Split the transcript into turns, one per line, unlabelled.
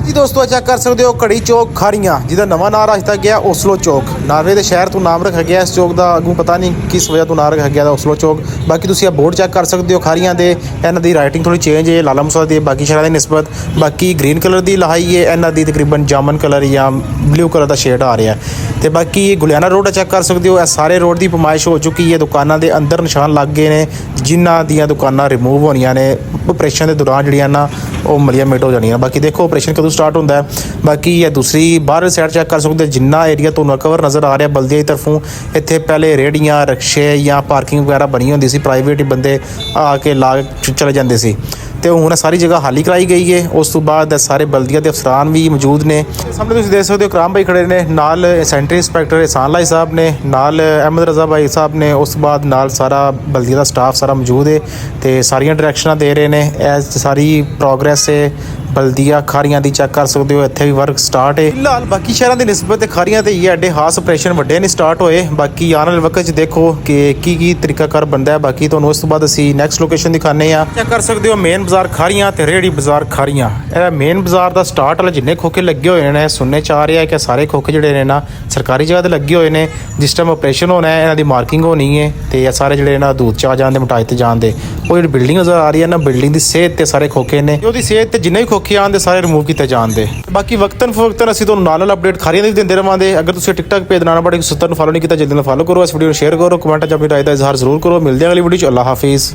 ਜੀ ਦੋਸਤੋ ਚੈੱਕ ਕਰ ਸਕਦੇ ਹੋ ਘੜੀ ਚੌਕ ਖਾਰੀਆਂ, ਜਿਹਦਾ ਨਵਾਂ ਨਾਂ ਅੱਜ ਤੱਕ ਗਿਆ ਓਸਲੋ ਚੌਕ। ਨਾਰਵੇ ਦੇ ਸ਼ਹਿਰ ਤੋਂ ਨਾਮ ਰੱਖਿਆ ਗਿਆ ਇਸ ਚੌਕ ਦਾ, ਅੱਗੋਂ ਪਤਾ ਨਹੀਂ ਕਿਸ ਵਜ੍ਹਾ ਤੋਂ ਨਾਮ ਰੱਖਿਆ ਗਿਆ ਦਾ ਓਸਲੋ ਚੌਕ। ਬਾਕੀ ਤੁਸੀਂ ਇਹ ਬੋਰਡ ਚੈੱਕ ਕਰ ਸਕਦੇ ਹੋ ਖਾਰੀਆਂ ਦੇ, ਇਹਨਾਂ ਦੀ ਰਾਈਟਿੰਗ ਥੋੜੀ ਚੇਂਜ ਹੈ ਲਾਲਾ ਮਸਲਾ ਦੀ ਬਾਕੀ ਸ਼ਹਿਰਾਂ ਦੀ ਨਿਸਬਤ। ਬਾਕੀ ਗ੍ਰੀਨ ਕਲਰ ਦੀ ਲਹਾਈ ਹੈ, ਇਹਨਾਂ ਦੀ ਤਕਰੀਬਨ ਜਾਮਨ ਕਲਰ ਜਾਂ ਬਲੂ ਕਲਰ ਦਾ ਸ਼ੇਡ ਆ ਰਿਹਾ। ਤੇ ਬਾਕੀ ਗੁਲਿਆਣਾ ਰੋਡ ਚੈੱਕ ਕਰ ਸਕਦੇ ਹੋ, ਇਹ ਸਾਰੇ ਰੋਡ ਦੀ ਪਮਾਇਸ਼ ਹੋ ਚੁੱਕੀ ਹੈ। ਦੁਕਾਨਾਂ ਦੇ ਅੰਦਰ ਨਿਸ਼ਾਨ ਲੱਗ ਗਏ ਨੇ, ਜਿਨ੍ਹਾਂ ਦੀਆਂ ਦੁਕਾਨਾਂ ਰਿਮੂਵ ਹੋਣੀਆਂ ਨੇ ਆਪਰੇਸ਼ਨ ਦੇ ਦੌਰਾਨ, ਜਿਹੜੀਆਂ ਨਾ ਉਹ ਮਲੀਆਂ ਮੇਟ ਹੋ ਜਾਣੀਆਂ। ਬਾਕੀ ਦੇਖੋ ਆਪਰੇਸ਼ਨ ਕਦੋਂ ਸਟਾਰਟ ਹੁੰਦਾ ਹੈ। ਬਾਕੀ ਇਹ ਦੂਸਰੀ ਬਾਹਰ ਸਾਈਡ ਚੈੱਕ ਕਰ ਸਕਦੇ, ਜਿੰਨਾ ਏਰੀਆ ਤੁਹਾਨੂੰ ਕਵਰ ਨਜ਼ਰ ਆ ਰਿਹਾ ਬਲਦੀਆ ਦੀ ਤਰਫੋਂ। ਇੱਥੇ ਪਹਿਲੇ ਰੇਹੜੀਆਂ ਰਿਕਸ਼ੇ ਜਾਂ ਪਾਰਕਿੰਗ ਵਗੈਰਾ ਬਣੀ ਹੁੰਦੀ ਸੀ, ਪ੍ਰਾਈਵੇਟ ਬੰਦੇ ਆ ਕੇ ਲਾ ਚਲੇ ਜਾਂਦੇ ਸੀ, ਤੇ ਹੁਣ ਸਾਰੀ ਜਗ੍ਹਾ ਖਾਲੀ ਕਰਾਈ ਗਈ ਹੈ। ਉਸ ਤੋਂ ਬਾਅਦ ਸਾਰੇ ਬਲਦੀਆ ਦੇ ਅਫਸਰਾਨ ਵੀ ਮੌਜੂਦ ਨੇ। ਸਾਹਮਣੇ ਤੁਸੀਂ ਦੇਖ ਸਕਦੇ ਹੋ ਕਰਾਮ ਭਾਈ ਖੜੇ ਨੇ, ਨਾਲ ਸੈਂਟਰੀ ਇੰਸਪੈਕਟਰ ਇਹਸਾਨ ਲਾਈ ਸਾਹਿਬ ਨੇ, ਨਾਲ ਅਹਿਮਦ ਰਜ਼ਾ ਭਾਈ ਸਾਹਿਬ ਨੇ। ਉਸ ਤੋਂ ਬਾਅਦ ਨਾਲ ਸਾਰਾ ਬਲਦੀਆ ਦਾ ਸਟਾਫ ਸਾਰਾ ਮੌਜੂਦ ਹੈ ਤੇ ਸਾਰੀਆਂ ਡਾਇਰੈਕਸ਼ਨਾਂ ਦੇ ਰਹੇ ਨੇ। ਇਹ ਸਾਰੀ ਪ੍ਰੋਗਰੈਸ ਹੈ ਬਲਦੀਆ ਖਾਰੀਆਂ ਦੀ, ਚੈੱਕ ਕਰ ਸਕਦੇ ਹੋ। ਇੱਥੇ ਵੀ ਵਰਕ ਸਟਾਰਟ ਹੈ ਫਿਲਹਾਲ। ਬਾਕੀ ਸ਼ਹਿਰਾਂ ਦੀ ਨਿਸਬਤ ਖਾਰੀਆਂ ਤੇ ਇਹ ਐਡੇ ਖਾਸ ਆਪਰੇਸ਼ਨ ਵੱਡੇ ਨਹੀਂ ਸਟਾਰਟ ਹੋਏ। ਬਾਕੀ ਆਉਣ ਵਾਲੇ ਵਕਤ 'ਚ ਦੇਖੋ ਕਿ ਕੀ ਤਰੀਕਾਕਾਰ ਬੰਦਾ ਹੈ। ਬਾਕੀ ਤੁਹਾਨੂੰ ਉਸ ਤੋਂ ਬਾਅਦ ਅਸੀਂ ਨੈਕਸਟ ਲੋਕੇਸ਼ਨ ਦਿਖਾਉਂਦੇ ਹਾਂ। ਚੈੱਕ ਕਰ ਸਕਦੇ ਹੋ ਮੇਨ ਬਾਜ਼ਾਰ ਖਾਰੀਆਂ ਤੇ ਰੇਹੜੀ ਬਾਜ਼ਾਰ ਖਾਰੀਆਂ। ਇਹ ਮੇਨ ਬਾਜ਼ਾਰ ਦਾ ਸਟਾਰਟ ਵਾਲੇ ਜਿੰਨੇ ਖੋਖੇ ਲੱਗੇ ਹੋਏ ਨੇ, ਸੁਣਨੇ 'ਚ ਆ ਰਿਹਾ ਕਿ ਸਾਰੇ ਖੋਖੇ ਜਿਹੜੇ ਨੇ ਨਾ ਸਰਕਾਰੀ ਜਗ੍ਹਾ ਤੇ ਲੱਗੇ ਹੋਏ ਨੇ। ਜਿਸ ਟਾਈਮ ਆਪਰੇਸ਼ਨ ਹੋਣਾ ਹੈ ਇਹਨਾਂ ਦੀ ਮਾਰਕਿੰਗ ਹੋਣੀ ਹੈ, ਤੇ ਇਹ ਸਾਰੇ ਜਿਹੜੇ ਨਾ ਦੂਤ 'ਚ ਆ ਜਾਂਦੇ ਮਟਾਈ ਤੇ ਜਾਂਦੇ। ਉਹ ਜਿਹੜੀ ਬਿਲਡਿੰਗ ਨਜ਼ਰ ਆ ਰਹੀ ਹੈ ਨਾ, ਬਿਲਡਿੰਗ ਦੀ ਸੇਧ ਤੇ ਸਾਰੇ ਖੋਖੇ ਨੇ, ਉਹਦੀ ਸੇਧ ਤੇ ਜਿੰਨੇ ਵੀ ਖੋਖੇ ਆਉਂਦੇ ਸਾਰੇ ਰਿਮੂਵ ਕੀਤੇ ਜਾਂਦੇ। ਬਾਕੀ ਵਕਤਨ ਫਵਕਤਨ ਅਸੀਂ ਤੁਹਾਨੂੰ ਨਾਲ ਅਪਡੇਟ ਖਾਰੀਆਂ ਦੀ ਦਿੰਦੇ ਰਵਾਂਗੇ। ਅਗਰ ਤੁਸੀਂ ਟਿਕਟੌਕ ਪੇਜ ਬਣਾਉਣਾ ਬੜੇ ਸੁੱਤਰ ਨੂੰ ਫਾਲੋ ਨਹੀਂ ਕੀਤਾ, ਜਲਦੀ ਨਾਲ ਫਾਲੋ ਕਰੋ। ਇਸ ਵੀਡੀਓ ਨੂੰ ਸ਼ੇਅਰ ਕਰੋ, ਕਮੈਂਟ 'ਚ ਆਪਣੀ ਰਾਏ ਦਾ ਇਜ਼ਹਾਰ ਜ਼ਰੂਰ ਕਰੋ। ਮਿਲਦੇ ਹਾਂ ਅਗਲੀ ਵੀਡੀਓ 'ਚ। ਅੱਲਾਹ ਹਾਫਿਜ਼।